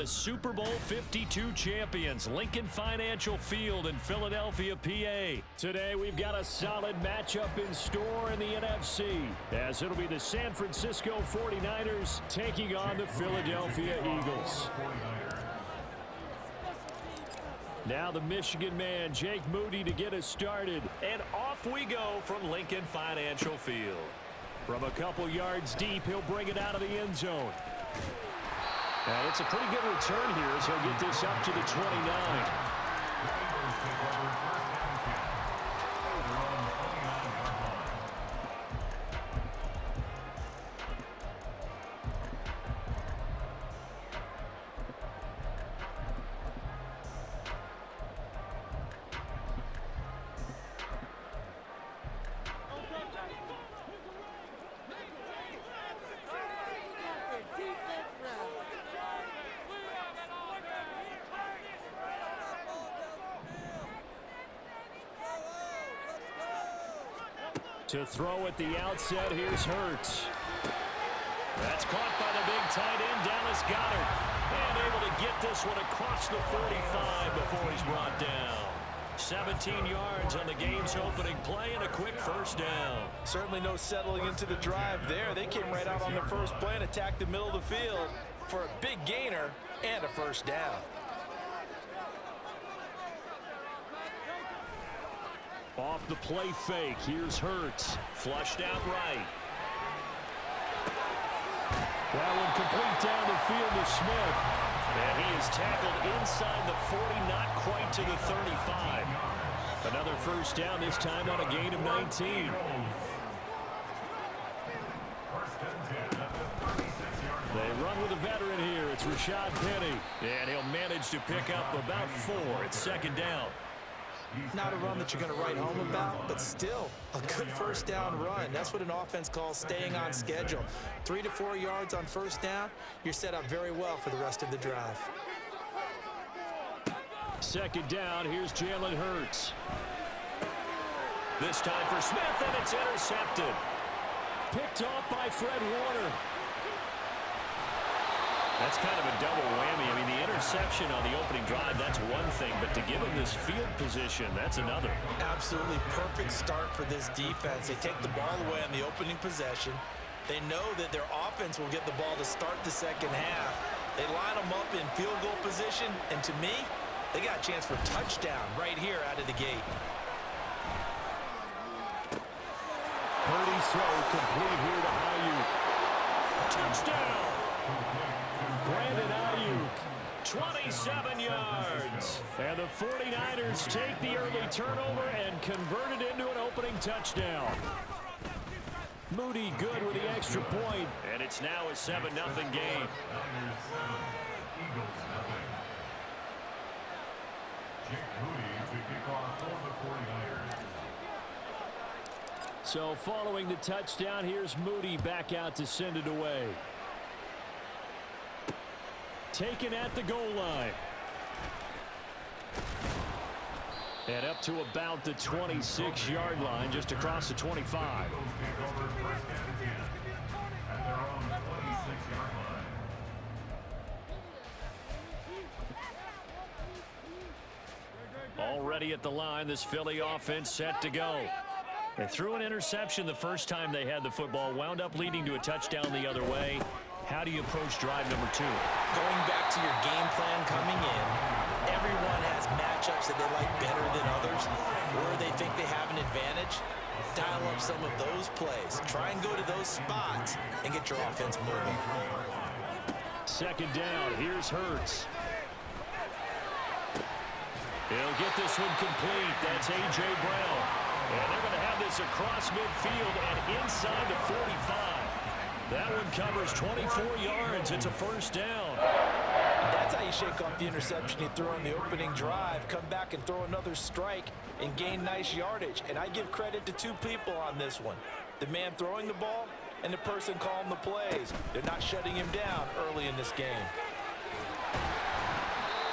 the Super Bowl 52 champions, Lincoln Financial Field in Philadelphia, PA. Today we've got a solid matchup in store in the NFC, as it'll be the San Francisco 49ers taking on the Philadelphia Eagles. Now the Michigan man, Jake Moody, to get us started. And off we go from Lincoln Financial Field. From a couple yards deep, he'll bring it out of the end zone. And it's a pretty good return here as he'll get this up to the 29. To throw at the outset, here's Hurts. That's caught by the big tight end, Dallas Goedert. And able to get this one across the 45 before he's brought down. 17 yards on the game's opening play and a quick first down. Certainly no settling into the drive there. They came right out on the first play and attacked the middle of the field for a big gainer and a first down. Off the play fake, here's Hurts. Flushed out right. That one complete down the field to Smith. And he is tackled inside the 40, not quite to the 35. Another first down, this time on a gain of 19. They run with a veteran here. It's Rashad Penny. And he'll manage to pick up about 4 at second down. Not a run that you're going to write home about, but still a good first down run. That's what an offense calls staying on schedule. 3 to 4 yards on first down, you're set up very well for the rest of the drive. Second down, here's Jalen Hurts. This time for Smith, and it's intercepted. Picked off by Fred Warner. That's kind of a double whammy. I mean, the interception on the opening drive, that's one thing, but to give him this field position, that's another. Absolutely perfect start for this defense. They take the ball away on the opening possession. They know that their offense will get the ball to start the second half. They line them up in field goal position, and to me, they got a chance for a touchdown right here out of the gate. Purdy's throw complete here to Ayuk. Touchdown! Brandon Ayuk, 27 yards. And the 49ers take the early turnover and convert it into an opening touchdown. Moody good with the extra point, and it's now a 7-0 game. So following the touchdown, here's Moody back out to send it away. Taken at the goal line. And up to about the 26-yard line, just across the 25. Already at the line, this Philly offense set to go. They threw an interception the first time they had the football, wound up leading to a touchdown the other way. How do you approach drive number 2? Going back to your game plan coming in, everyone has matchups that they like better than others, where they think they have an advantage. Dial up some of those plays. Try and go to those spots and get your offense moving. Second down, here's Hurts. He'll get this one complete. That's A.J. Brown. And they're going to have this across midfield and inside the 45. That one covers 24 yards. It's a first down. That's how you shake off the interception you threw on the opening drive. Come back and throw another strike and gain nice yardage. And I give credit to 2 people on this one. The man throwing the ball and the person calling the plays. They're not shutting him down early in this game.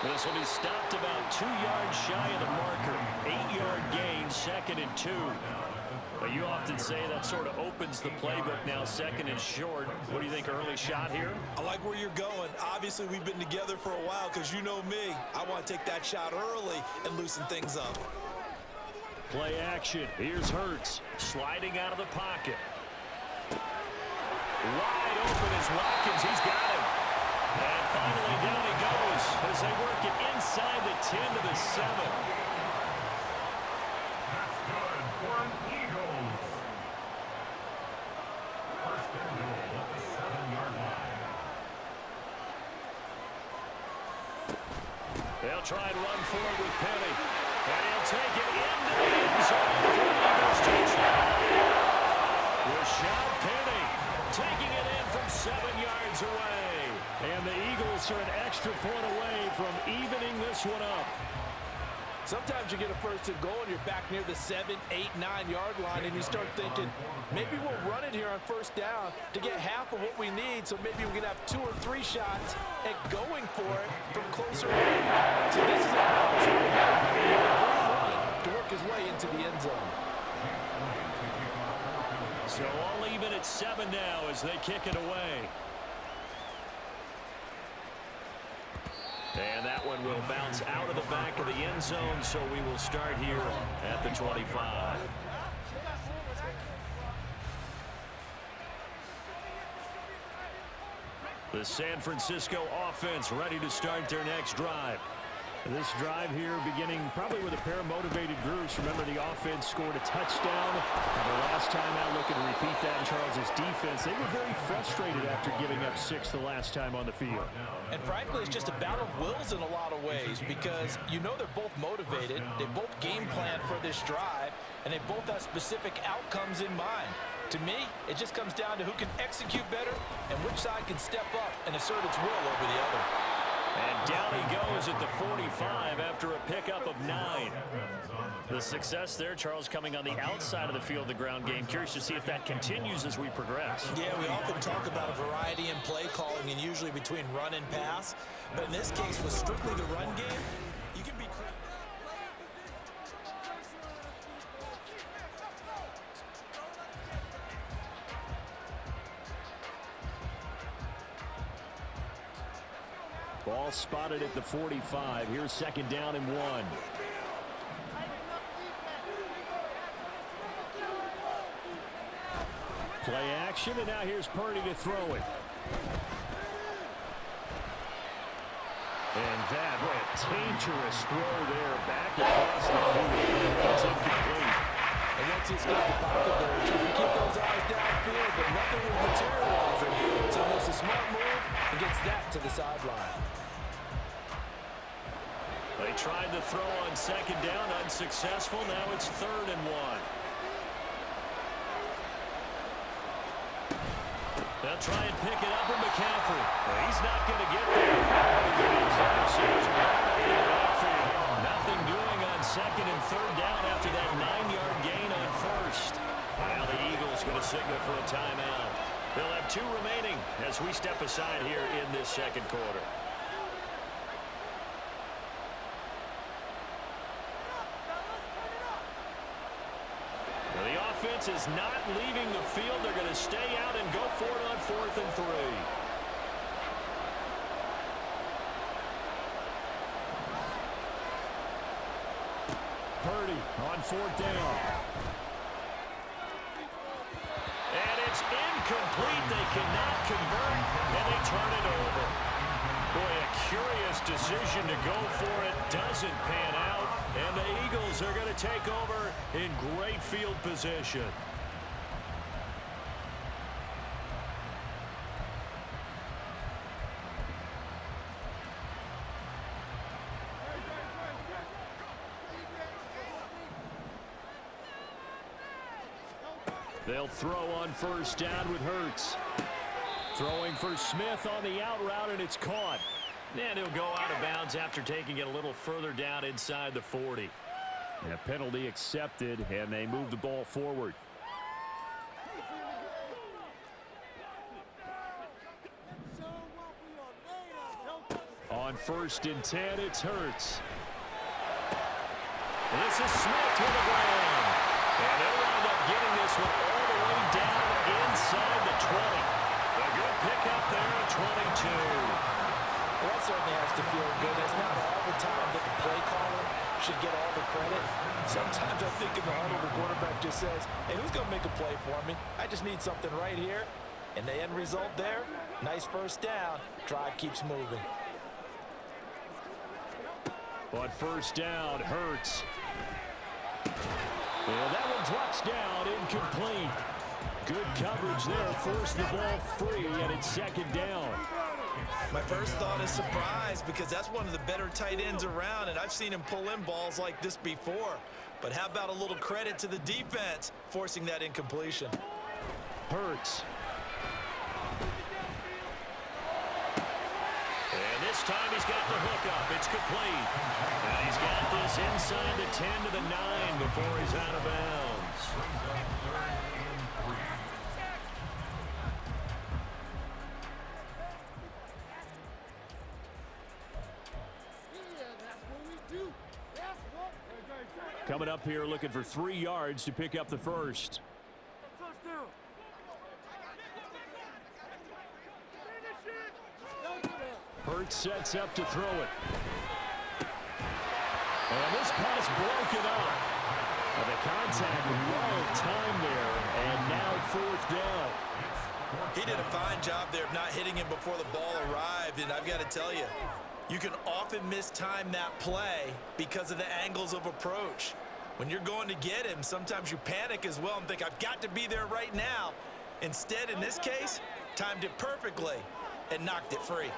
This will be stopped about 2 yards shy of the marker. 8-yard gain, second and 2. But you often say that sort of opens the playbook now, second and short. What do you think, early shot here? I like where you're going. Obviously, we've been together for a while because you know me. I want to take that shot early and loosen things up. Play action. Here's Hurts sliding out of the pocket. Wide open is Watkins. He's got him. And finally down he goes as they work it inside the 10 to the 7. They'll try and run forward with Penny. And he'll take it into the end zone for an Eagles touchdown. Rashad Penny taking it in from 7 yards away. And the Eagles are an extra point away from evening this one up. Sometimes you get a first and goal and you're back near the 7, 8, 9-yard line and you start thinking, maybe we'll run it here on first down to get half of what we need, so maybe we can have 2 or 3 shots at going for it from closer range. So this is a run to work his way into the end zone. So all even at 7 now as they kick it away. And that one will bounce out of the back of the end zone, so we will start here at the 25. The San Francisco offense ready to start their next drive. This drive here beginning probably with a pair of motivated groups. Remember, the offense scored a touchdown. And the last time out, looking to repeat that in Charles' defense. They were very frustrated after giving up 6 the last time on the field. And frankly, it's just a battle of wills in a lot of ways because you know they're both motivated. They both game plan for this drive, and they both have specific outcomes in mind. To me, it just comes down to who can execute better and which side can step up and assert its will over the other. And down he goes at the 45 after a pickup of 9. The success there, Charles, coming on the outside of the field, the ground game. Curious to see if that continues as we progress. Yeah, we often talk about a variety in play calling and usually between run and pass. But in this case, with strictly the run game, you can be... Ball spotted at the 45. Here's second down and 1. Play action, and now here's Purdy to throw it. And that, what a dangerous throw there, back across the field. It's incomplete. And once he's got the pocket there, trying to keep those eyes downfield, but nothing was materializing. So he makes a smart move and gets that to the sideline. They tried to throw on second down, unsuccessful. Now it's 3rd and 1. They'll try and pick it up with McCaffrey. Well, he's not going to get there. Nothing doing on second and 3rd down after that 9-yard gain on first. Now the Eagles going to signal for a timeout. They'll have 2 remaining as we step aside here in this second quarter. The offense is not leaving the field. They're going to stay out and go for it on 4th and 3. Purdy on 4th down. And it's incomplete. They cannot convert, and they turn it over. Boy, a curious decision to go for it. Doesn't pan out, and the Eagles are going to take over in great field position. They'll throw on first down with Hurts. Throwing for Smith on the out route, and it's caught. And he'll go out of bounds after taking it a little further down inside the 40. And a penalty accepted, and they move the ball forward. On 1st and 10, it's Hurts. This is Smith to the ground. And he'll wind up getting this one all the way down inside the 20. A good pickup there at 22. Well, that certainly has to feel good. It's not all the time that the play caller should get all the credit. Sometimes I think in the huddle, the quarterback just says, hey, who's going to make a play for me? I just need something right here. And the end result there, nice first down. Drive keeps moving. But first down, Hurts. And that one drops down, incomplete. Good coverage there, forced the ball free, and it's second down. My first thought is surprise, because that's one of the better tight ends around, and I've seen him pull in balls like this before. But how about a little credit to the defense forcing that incompletion? Hurts. And this time he's got the hook up. It's complete. And he's got this inside the 10 to the 9 before he's out of bounds. Coming up here looking for 3 yards to pick up the first. Hurts sets up to throw it. And this pass broken up. And the contact well time there. And now fourth down. He did a fine job there of not hitting him before the ball arrived. And I've got to tell you, you can often mistime that play because of the angles of approach. When you're going to get him, sometimes you panic as well and think, I've got to be there right now. Instead, in this case, timed it perfectly and knocked it free.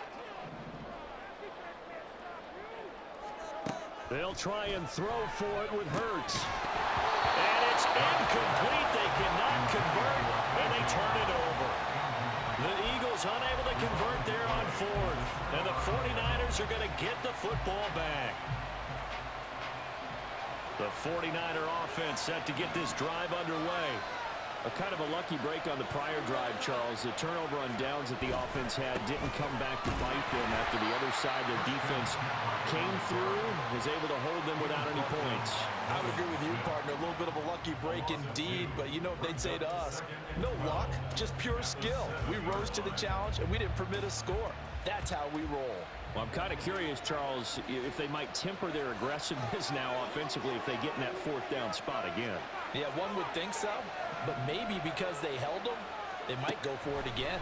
They'll try and throw for it with Hurts. And it's incomplete. They cannot convert, and they turn it over. The Eagles unable to convert there on fourth. And the 49ers are going to get the football back. The 49er offense set to get this drive underway. A kind of a lucky break on the prior drive, Charles. The turnover on downs that the offense had didn't come back to bite them after the other side. Their defense came through, was able to hold them without any points. I would agree with you, partner. A little bit of a lucky break indeed, but you know what they'd say to us? No luck, just pure skill. We rose to the challenge, and we didn't permit a score. That's how we roll. Well, I'm kind of curious, Charles, if they might temper their aggressiveness now offensively if they get in that fourth down spot again. Yeah, one would think so, but maybe because they held them, they might go for it again.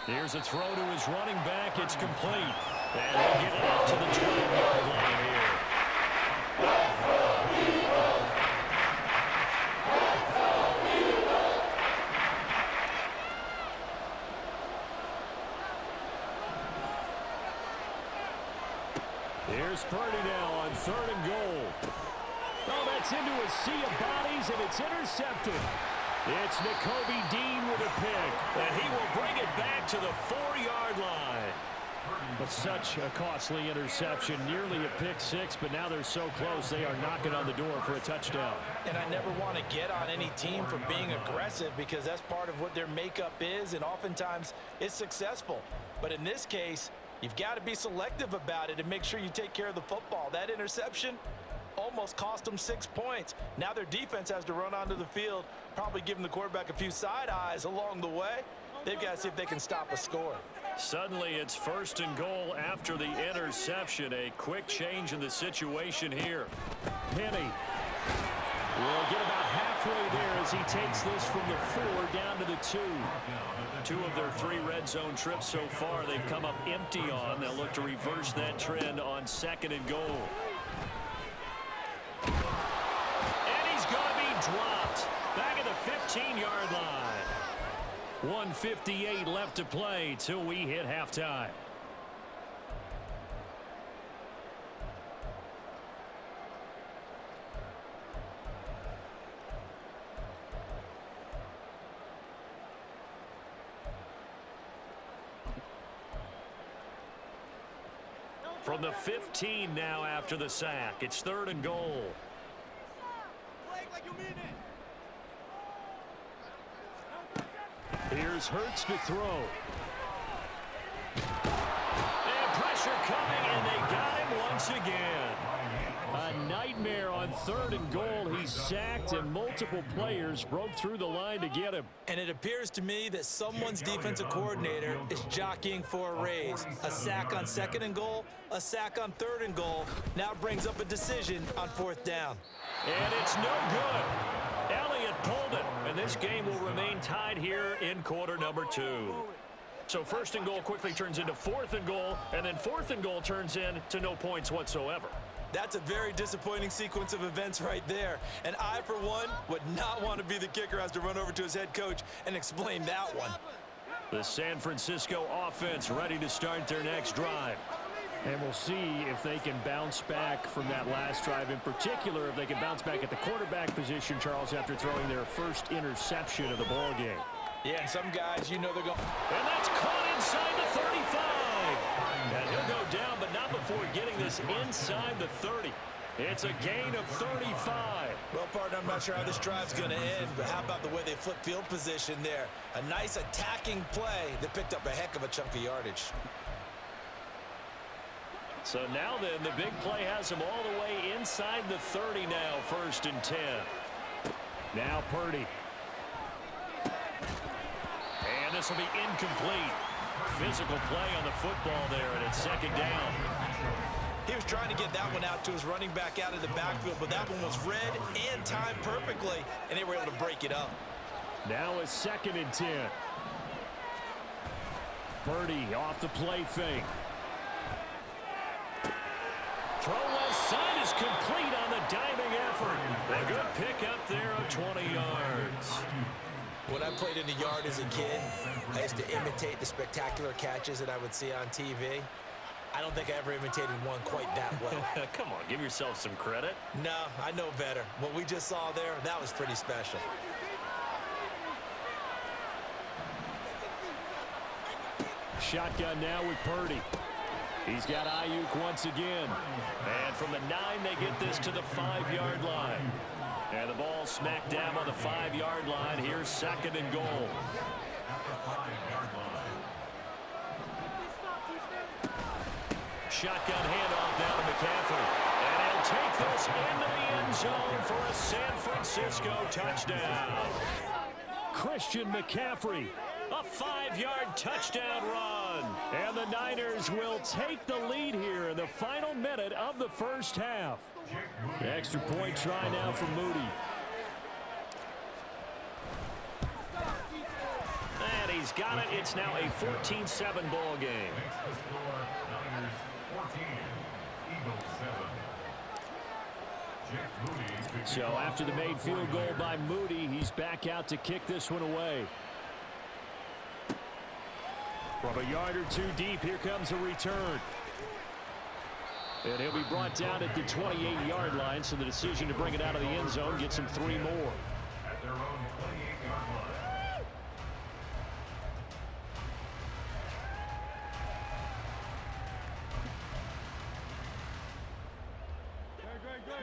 Here's a throw to his running back. It's complete. And he'll get it up to the 12-yard line here. Here's Purdy now on 3rd and goal. Oh, that's into a sea of bodies, and it's intercepted. It's Nakobe Dean with a pick, and he will bring it back to the 4-yard line. But such a costly interception, nearly a pick six, but now they're so close they are knocking on the door for a touchdown. And I never want to get on any team for being aggressive because that's part of what their makeup is, and oftentimes it's successful. But in this case, you've got to be selective about it and make sure you take care of the football. That interception almost cost them 6 points. Now their defense has to run onto the field, probably giving the quarterback a few side eyes along the way. They've got to see if they can stop a score. Suddenly it's 1st and goal after the interception. A quick change in the situation here. Penny will get about halfway there as he takes this from the 4 down to the 2. 2 of their 3 red zone trips so far they've come up empty on. They'll look to reverse that trend on 2nd and goal. And he's going to be dropped back at the 15-yard line. 1:58 left to play till we hit halftime. From the 15 now after the sack. It's 3rd and goal. Here's Hurts to throw. And pressure coming, and they got him once again. A nightmare on on 3rd and goal, he's sacked, and multiple players broke through the line to get him. And it appears to me that someone's defensive coordinator is jockeying for a raise. A sack on 2nd and goal, a sack on 3rd and goal. Now brings up a decision on 4th down. And it's no good. Elliott pulled it, and this game will remain tied here in quarter number 2. So 1st and goal quickly turns into 4th and goal, and then 4th and goal turns into no points whatsoever. That's a very disappointing sequence of events right there. And I, for one, would not want to be the kicker who has to run over to his head coach and explain that one. The San Francisco offense ready to start their next drive. And we'll see if they can bounce back from that last drive. In particular, if they can bounce back at the quarterback position, Charles, after throwing their first interception of the ball game. Yeah, and some guys, you know they're going. And that's caught inside the 35. And he'll go down, but not before getting this inside the 30. It's a gain of 35. Well, partner, I'm not sure how this drive's going to end, but how about the way they flip field position there? A nice attacking play that picked up a heck of a chunk of yardage. So now then, the big play has him all the way inside the 30 now, 1st and 10. Now Purdy. And this will be incomplete. Physical play on the football there, and it's 2nd down. He was trying to get that one out to his running back out of the backfield, but that one was read and timed perfectly, and they were able to break it up. Now it's 2nd and 10. Purdy off the play fake. Throw left side is complete on the diving effort. A good pickup there of 20 yards. When I played in the yard as a kid, I used to imitate the spectacular catches that I would see on TV. I don't think I ever imitated one quite that well. Come on, give yourself some credit. No, I know better. What we just saw there, that was pretty special. Shotgun now with Purdy. He's got Ayuk once again. And from the 9, they get this to the 5-yard line. And the ball smack dab on the 5-yard line. Here's 2nd and goal. Shotgun handoff down to McCaffrey. And he'll take this into the end zone for a San Francisco touchdown. Christian McCaffrey, a 5-yard touchdown run. And the Niners will take the lead here in the final minute of the first half. Extra point try now from Moody. And he's got it. It's now a 14-7 ball game. So after the made field goal by Moody, he's back out to kick this one away. From a yard or 2 deep, here comes a return. And he'll be brought down at the 28-yard line, so the decision to bring it out of the end zone gets him 3 more. At their own 28-yard line.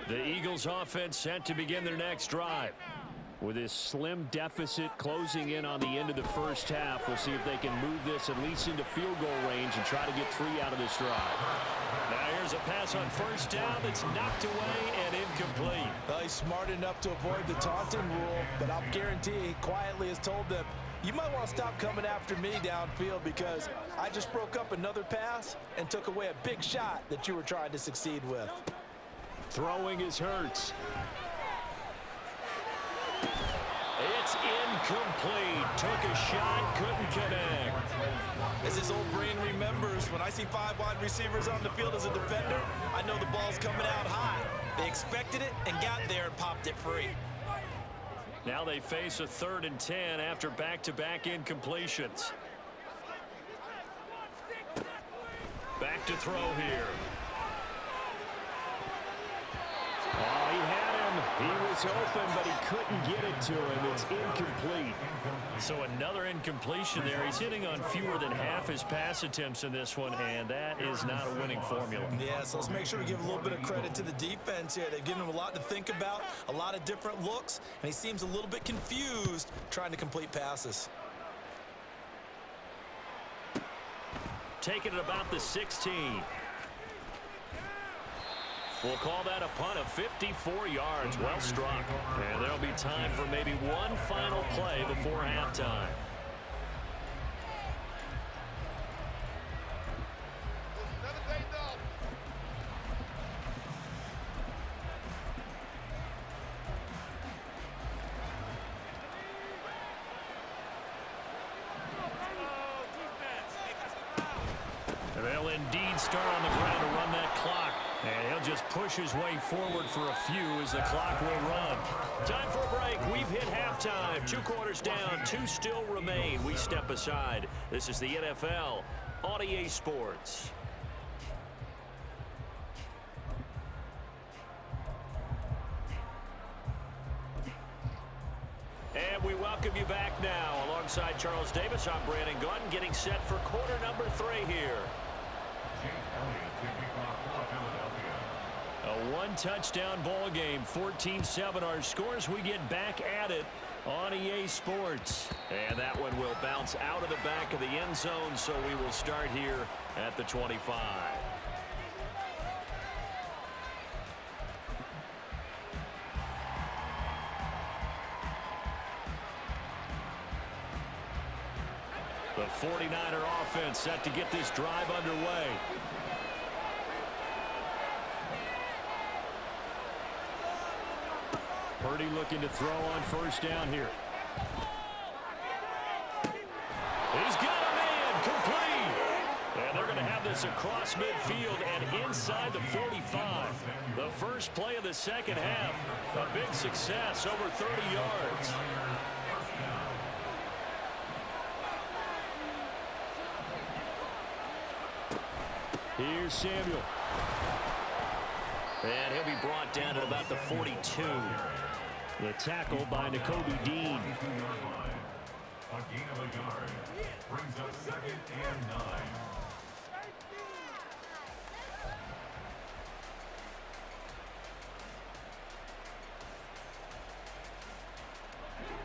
The Eagles offense set to begin their next drive. With this slim deficit closing in on the end of the first half, we'll see if they can move this at least into field goal range and try to get 3 out of this drive. Now here's a pass on 1st down that's knocked away and incomplete. Well, he's smart enough to avoid the taunting rule, but I'll guarantee he quietly has told them, you might want to stop coming after me downfield because I just broke up another pass and took away a big shot that you were trying to succeed with. Throwing is Hurts. It's incomplete. Took a shot, couldn't connect. As his old brain remembers, when I see 5 wide receivers on the field as a defender, I know the ball's coming out high. They expected it and got there and popped it free. Now they face a 3rd and 10 after back-to-back incompletions. Back to throw here. Oh, he had him. He was open, but he couldn't get it to him. It's incomplete. So another incompletion there. He's hitting on fewer than half his pass attempts in this one, and that is not a winning formula. Yeah, so let's make sure we give a little bit of credit to the defense here. They've given him a lot to think about, a lot of different looks, and he seems a little bit confused trying to complete passes. Taking it about the 16. We'll call that a punt of 54 yards. Well struck. And there'll be time for maybe one final play before halftime. They'll indeed start on the ground to run that clock. And he'll just push his way forward for a few as the clock will run. Time for a break. We've hit halftime. 2 quarters down. 2 still remain. We step aside. This is the NFL on EA Sports. And we welcome you back now. Alongside Charles Davis, I'm Brandon Gunn, getting set for quarter number 3 here. A 1-touchdown ball game, 14-7 our scores. We get back at it on EA Sports. And that one will bounce out of the back of the end zone, so we will start here at the 25. The 49er offense set to get this drive underway. Purdy looking to throw on first down here. He's got a man, complete. And they're going to have this across midfield and inside the 45. The first play of the second half. A big success, over 30 yards. Here's Samuel. And he'll be brought down at about the 42. The tackle by Nakobe Dean. A gain of a yard. Brings up 2nd and 9.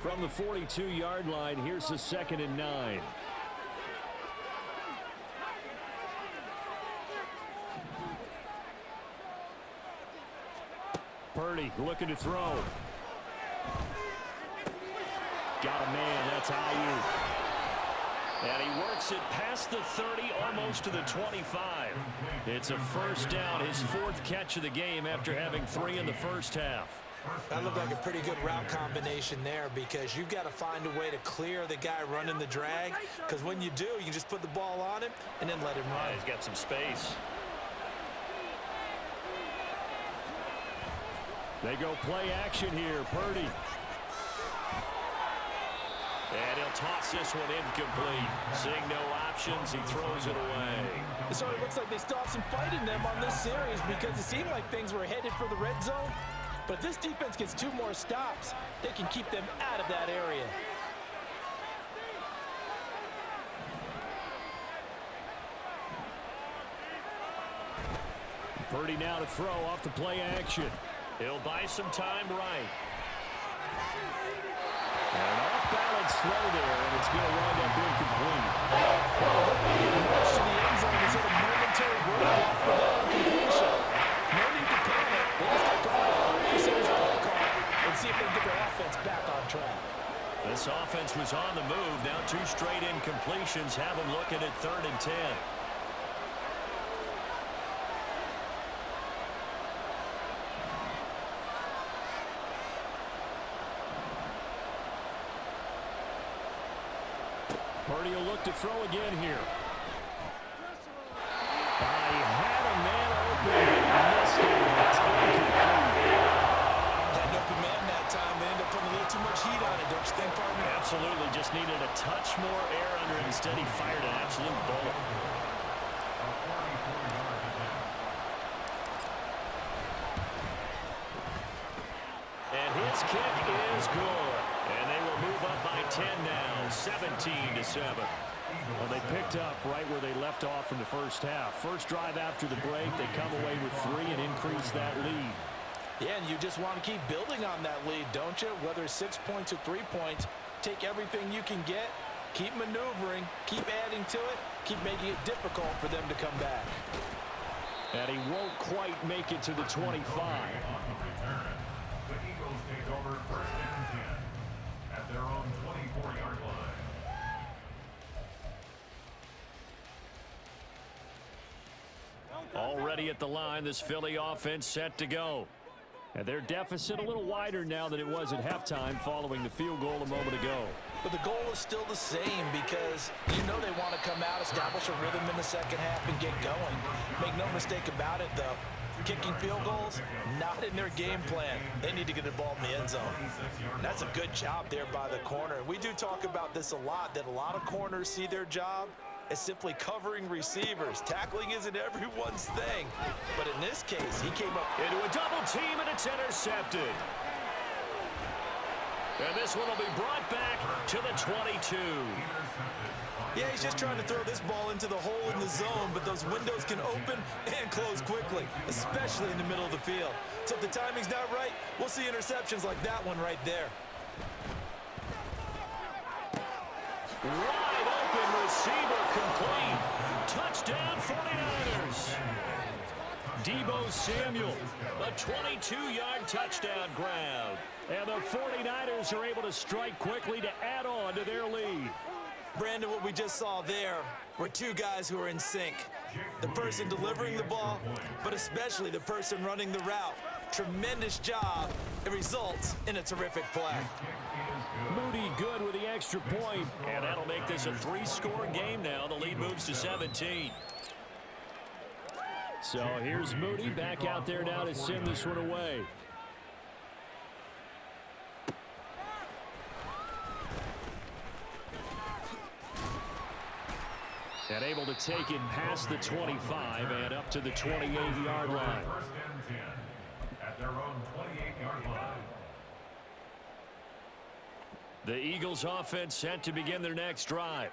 From the 42-yard line, here's the 2nd and 9. Purdy looking to throw. Got a man, that's Ayuk. And he works it past the 30, almost to the 25. It's a first down, his 4th catch of the game after having 3 in the first half. That looked like a pretty good route combination there, because you've got to find a way to clear the guy running the drag, because when you do, you just put the ball on him and then let him run. Yeah, he's got some space. They go play action here. Purdy. And he'll toss this one incomplete. Seeing no options, he throws it away. So it looks like they still have some fight in them on this series, because it seemed like things were headed for the red zone. But if this defense gets 2 more stops, they can keep them out of that area. Purdy now to throw off the play action. He'll buy some time right. An off-balance throw there, and it's going to wind up incomplete. Rush to the end zone is at a momentary roadblock for that incompletion. No need to panic. They just got to go with the series play call and see if they can get their offense back on track. This offense was on the move. Now 2 straight incompletions have them looking at 3rd and 10. Purdy will look to throw again here. He had a man open, but he missed it. It's incomplete. Had an open man that time. They ended up putting a little too much heat on it, don't you think, partner? Absolutely. Just needed a touch more air under it. Instead, he fired an absolute bullet. And his kick is good. And they will move up by 10 now, 17-7. Well, they picked up right where they left off in the first half. First drive after the break, they come away with 3 and increase that lead. Yeah, and you just want to keep building on that lead, don't you? Whether it's 6 points or 3 points, take everything you can get, keep maneuvering, keep adding to it, keep making it difficult for them to come back. And he won't quite make it to the 25. The Eagles take over first and 10 at their own 24-yard line. Already at the line, this Philly offense set to go. And their deficit a little wider now than it was at halftime following the field goal a moment ago. But the goal is still the same because you know they want to come out, establish a rhythm in the second half, and get going. Make no mistake about it, though. Kicking field goals, not in their game plan. They need to get the ball in the end zone. And that's a good job there by the corner. We do talk about this a lot, that a lot of corners see their job as simply covering receivers. Tackling isn't everyone's thing. But in this case, he came up into a double team, and it's intercepted. And this one will be brought back to the 22. Yeah, he's just trying to throw this ball into the hole in the zone, but those windows can open and close quickly, especially in the middle of the field. So if the timing's not right, we'll see interceptions like that one right there. Wide open receiver complete. Touchdown 49ers. Deebo Samuel, a 22-yard touchdown grab. And the 49ers are able to strike quickly to add on to their lead. Brandon, what we just saw there were two guys who are in sync. The person delivering the ball, but especially the person running the route. Tremendous job. It results in a terrific play. Moody good with the extra point, and that'll make this a three-score game now. The lead moves to 17. So here's Moody back out there now to send this one away. And able to take it past the 25 and up to the 28-yard line. First and 10 at their own 28-yard line. The Eagles offense set to begin their next drive.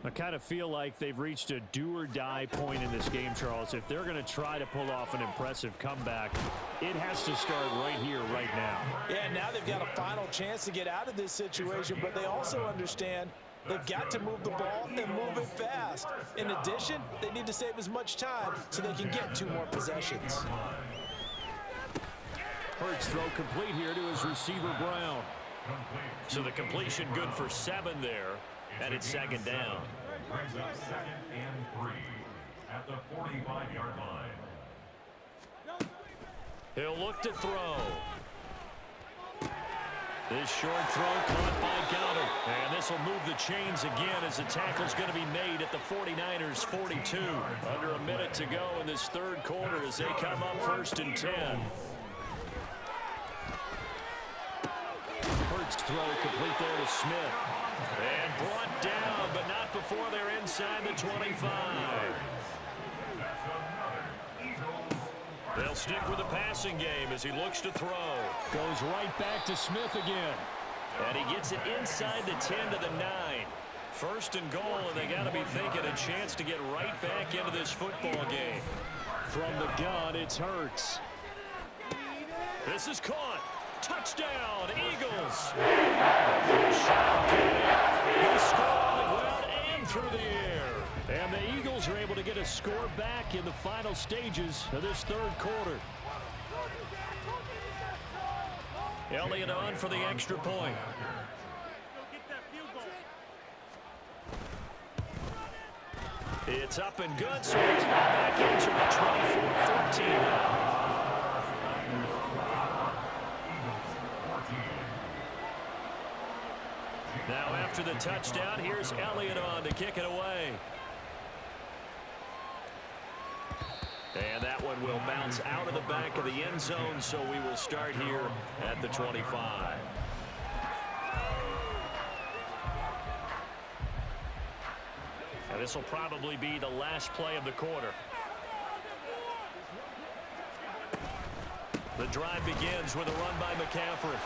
I kind of feel like they've reached a do-or-die point in this game, Charles. If they're going to try to pull off an impressive comeback, it has to start right here, right now. Yeah, now they've got a final chance to get out of this situation, but they also understand they've got to move the ball and move it fast. In addition, they need to save as much time so they can get two more possessions. Hurts throw complete here to his receiver, Brown. So the completion good for 7 there, and it's second down. Brings up second and 3 at the 45-yard line. He'll look to throw. This short throw caught by Goddard. And this will move the chains again as the tackle's going to be made at the 49ers 42. Under a minute to go in this third quarter as they come up first and 10. Hurts throw complete there to Smith. And brought down, but not before they're inside the 25. They'll stick with the passing game as he looks to throw. Goes right back to Smith again. And he gets it inside the 10 to the 9. First and goal, and they got to be thinking a chance to get right back into this football game. From the gun, it's Hurts. This is caught. Touchdown, Eagles. He scored on the ground and through the air. And the Eagles are able to get a score back in the final stages of this third quarter. Elliott on for the extra point. It's up and good, so it's back into a 24-14 now. Now after the touchdown, here's Elliott on to kick it away. And that one will bounce out of the back of the end zone, so we will start here at the 25. And this will probably be the last play of the quarter. The drive begins with a run by McCaffrey.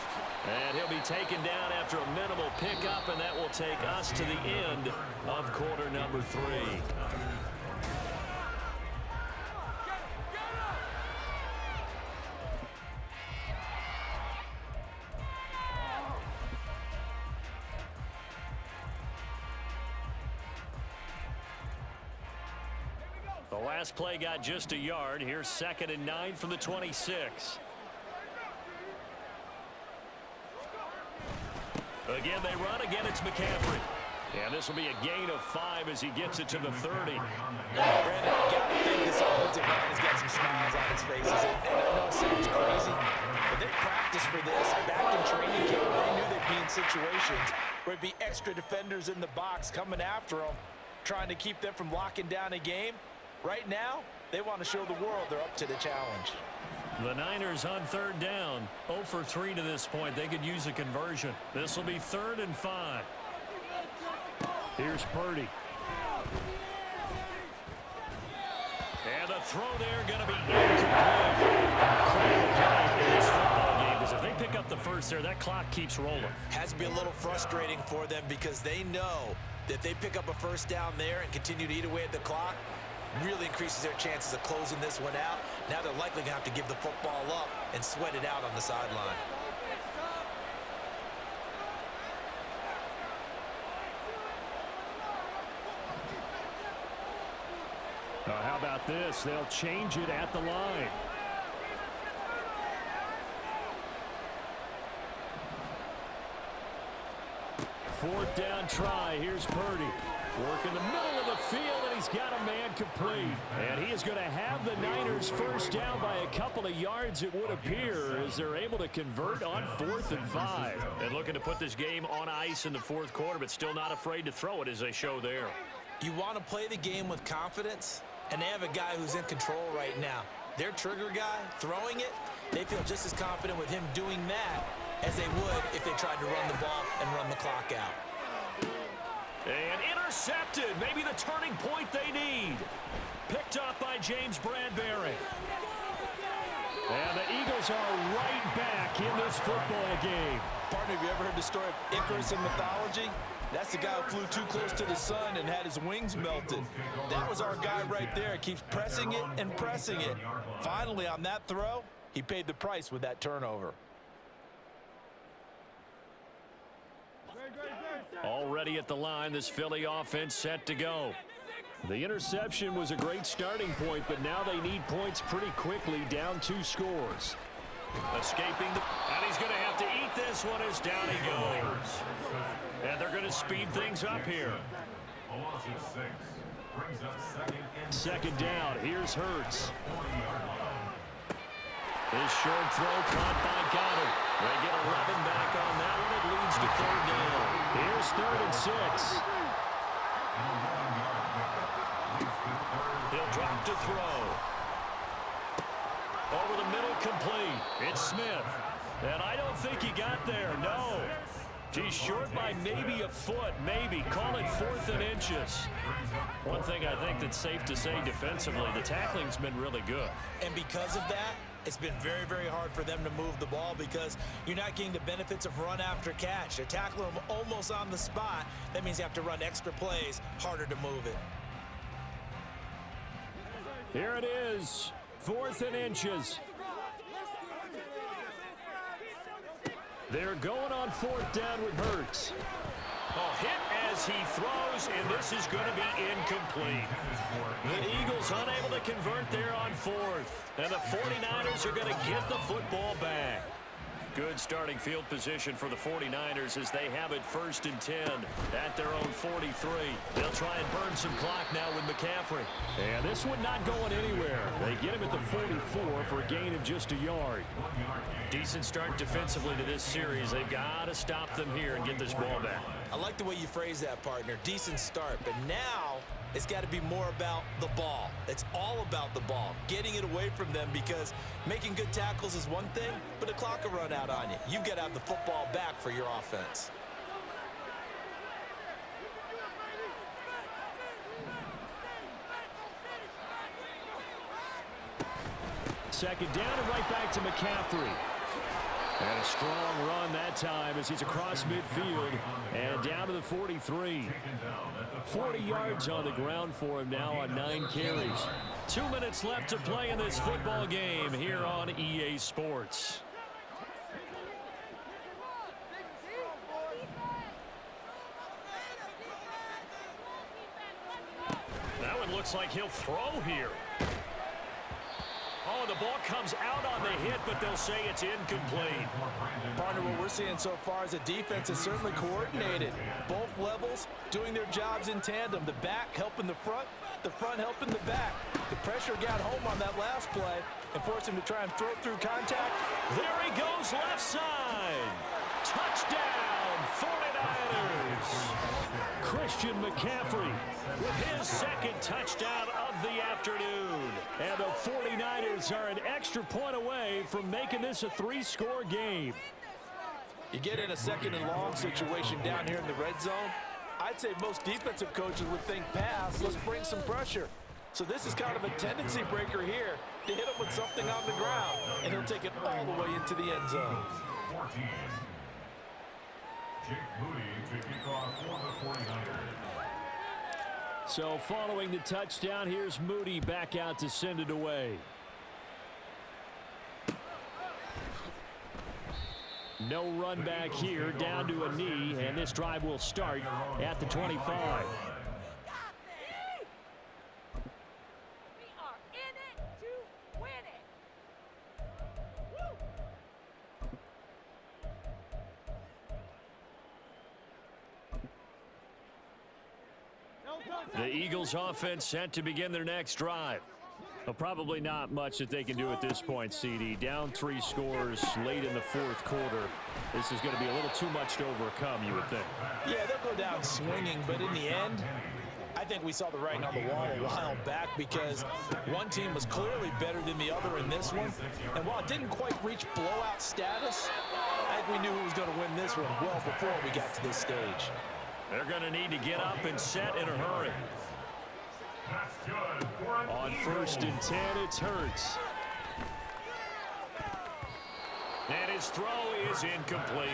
And he'll be taken down after a minimal pickup, and that will take us to the end of quarter number 3. The last play got just a yard. Here's 2nd and 9 from the 26. Again, they run. Again, it's McCaffrey. And this will be a gain of 5 as he gets it to the 30. Brandon, got to think this offensive line has got some smiles on his faces. And I know it sounds crazy, but they practiced for this back in training camp. They knew they'd be in situations where it'd be extra defenders in the box coming after them, trying to keep them from locking down a game. Right now, they want to show the world they're up to the challenge. The Niners on 3rd down. 0 for 3 to this point. They could use a conversion. This will be 3rd and 5. Here's Purdy. And the throw there going to be incomplete. Critical play in this football game because if they pick up the first there, that clock keeps rolling. Has to be a little frustrating for them because they know that if they pick up a first down there and continue to eat away at the clock, really increases their chances of closing this one out. Now they're likely going to have to give the football up and sweat it out on the sideline. How about this? They'll change it at the line. Fourth down try. Here's Purdy. Work in the middle of the field, and he's got a man complete. And he is going to have the Niners first down by a couple of yards, it would appear, as they're able to convert on 4th and 5. And looking to put this game on ice in the 4th quarter, but still not afraid to throw it as they show there. You want to play the game with confidence, and they have a guy who's in control right now. Their trigger guy, throwing it, they feel just as confident with him doing that as they would if they tried to run the ball and run the clock out. And intercepted. Maybe the turning point they need. Picked up by James Bradbury. And the Eagles are right back in this football game. Partner, have you ever heard the story of Icarus in mythology? That's the guy who flew too close to the sun and had his wings melted. That was our guy right there. Keeps pressing it and pressing it. Finally, on that throw, he paid the price with that turnover. Already at the line, this Philly offense set to go. The interception was a great starting point, but now they need points pretty quickly, down 2 scores. Escaping, and he's going to have to eat this one as down he goes. And they're going to speed things up here. Second down, here's Hurts. His short throw caught by Goddard. They get 11 back on that one. It leads to 3rd down. Here's 3rd and 6. He'll drop to throw. Over the middle, complete. It's Smith. And I don't think he got there, no. He's short by maybe a foot, maybe. Call it 4th and inches. One thing I think that's safe to say defensively, the tackling's been really good. And because of that, it's been very, very hard for them to move the ball because you're not getting the benefits of run after catch. They tackle them almost on the spot. That means you have to run extra plays, harder to move it. Here it is, 4th and inches. They're going on 4th down with Hurts. A hit as he throws, and this is going to be incomplete. The Eagles unable to convert there on 4th. And the 49ers are going to get the football back. Good starting field position for the 49ers as they have it 1st and 10 at their own 43. They'll try and burn some clock now with McCaffrey. And this one not going anywhere. They get him at the 44 for a gain of just a yard. Decent start defensively to this series. They've got to stop them here and get this ball back. I like the way you phrase that, partner. Decent start. But now it's got to be more about the ball. It's all about the ball, getting it away from them, because making good tackles is one thing, but the clock will run out on you. You've got to have the football back for your offense. Second down and right back to McCaffrey. And a strong run that time as he's across midfield and down to the 43. 40 yards on the ground for him now on 9 carries. 2 minutes left to play in this football game here on EA Sports. looks like he'll throw here. Oh, the ball comes out on the hit, but they'll say it's incomplete. Partner, what we're seeing so far is the defense is certainly coordinated. Both levels doing their jobs in tandem. The back helping the front helping the back. The pressure got home on that last play and forced him to try and throw through contact. There he goes left side. Touchdown, 49ers. Christian McCaffrey with his second touchdown of the afternoon. And the 49ers are an extra point away from making this a 3-score game. You get in a second and long situation down here in the red zone, I'd say most defensive coaches would think pass, let's bring some pressure. So this is kind of a tendency breaker here to hit him with something on the ground, and he'll take it all the way into the end zone. 14. Jake Moody to kick off for the 49ers. So following the touchdown, here's Moody back out to send it away. No run back here, down to a knee, and this drive will start at the 25. The Eagles offense set to begin their next drive. Well, probably not much that they can do at this point, CD. Down 3 scores late in the fourth quarter. This is going to be a little too much to overcome, you would think. Yeah, they'll go down swinging, but in the end, I think we saw the writing on the wall a while back because one team was clearly better than the other in this one. And while it didn't quite reach blowout status, I think we knew who was going to win this one well before we got to this stage. They're going to need to get up and set in a hurry. On 1st and 10, it's Hurts. And his throw is incomplete.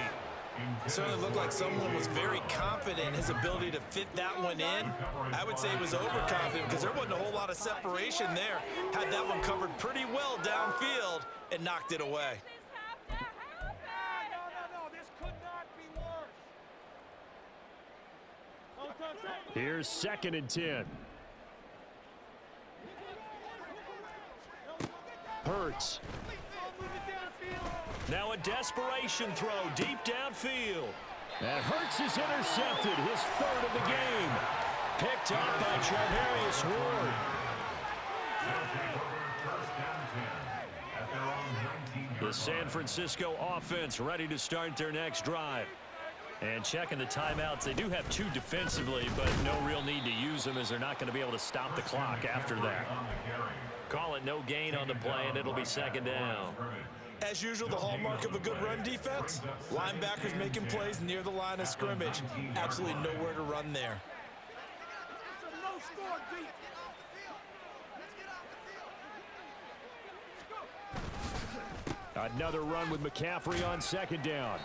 It certainly looked like someone was very confident in his ability to fit that one in. I would say he was overconfident because there wasn't a whole lot of separation there. Had that one covered pretty well downfield and knocked it away. Here's 2nd and 10. Hurts. Now a desperation throw deep downfield. And Hurts is intercepted, his 3rd of the game. Picked up by Charvarius Ward. The San Francisco offense ready to start their next drive. And checking the timeouts, they do have 2 defensively, but no real need to use them as they're not going to be able to stop the clock after that. Call it no gain on the play, and it'll be 2nd down. As usual, the hallmark of a good run defense, linebackers making plays near the line of scrimmage. Absolutely nowhere to run there. Another run with McCaffrey on 2nd down.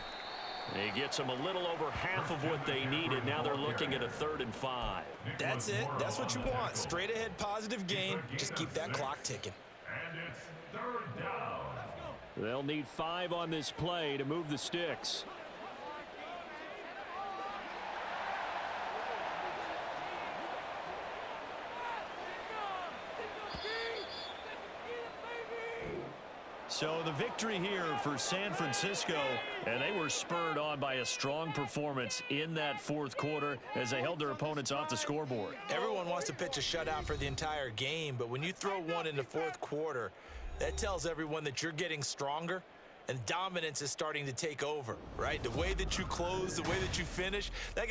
He gets them a little over half of what they needed. Now they're looking at a 3rd and 5. That's it. That's what you want. Straight ahead positive gain. Just keep that clock ticking. And it's 3rd down. They'll need 5 on this play to move the sticks. So the victory here for San Francisco, and they were spurred on by a strong performance in that 4th quarter as they held their opponents off the scoreboard. Everyone wants to pitch a shutout for the entire game, but when you throw one in the 4th quarter, that tells everyone that you're getting stronger and dominance is starting to take over, right? The way that you close, the way that you finish, that gets